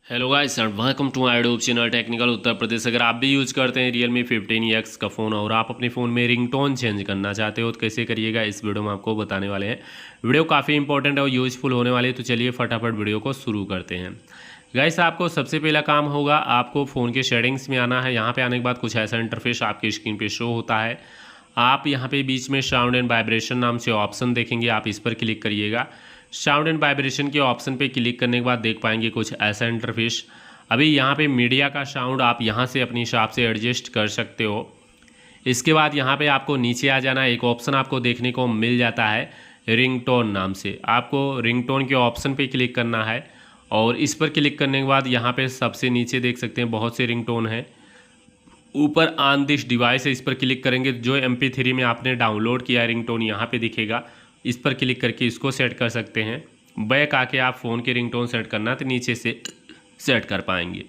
Hello guys sir, welcome to my YouTube channel technical Uttar Pradesh. अगर आप भी यूज़ करते हैं Realme 15X का फ़ोन और आप अपने फ़ोन में रिंगटोन चेंज करना चाहते हो तो कैसे करिएगा, इस वीडियो में आपको बताने वाले हैं। वीडियो काफ़ी इंपॉर्टेंट है और यूज़फुल होने वाली है, तो चलिए फटाफट वीडियो को शुरू करते हैं। गाइस, आपको सबसे पहला काम होगा, आपको फ़ोन के सेटिंग्स में आना है। यहाँ पर आने के बाद कुछ ऐसा इंटरफेस आपकी स्क्रीन पर शो होता है। आप यहाँ पे बीच में साउंड एंड वाइब्रेशन नाम से ऑप्शन देखेंगे, आप इस पर क्लिक करिएगा। साउंड एंड वाइब्रेशन के ऑप्शन पे क्लिक करने के बाद देख पाएंगे कुछ ऐसा इंटरफेस। अभी यहाँ पे मीडिया का साउंड आप यहाँ से अपने हिसाब से एडजस्ट कर सकते हो। इसके बाद यहाँ पे आपको नीचे आ जाना, एक ऑप्शन आपको देखने को मिल जाता है रिंगटोन नाम से। आपको रिंगटोन के ऑप्शन पे क्लिक करना है और इस पर क्लिक करने के बाद यहाँ पे सबसे नीचे देख सकते हैं बहुत से रिंगटोन हैं। ऊपर ऑन दिस डिवाइस है, इस पर क्लिक करेंगे जो MP3 में आपने डाउनलोड किया है रिंगटोन यहाँ पे दिखेगा। इस पर क्लिक करके इसको सेट कर सकते हैं। बैक आके आप फ़ोन के रिंगटोन सेट करना तो नीचे से सेट कर पाएंगे।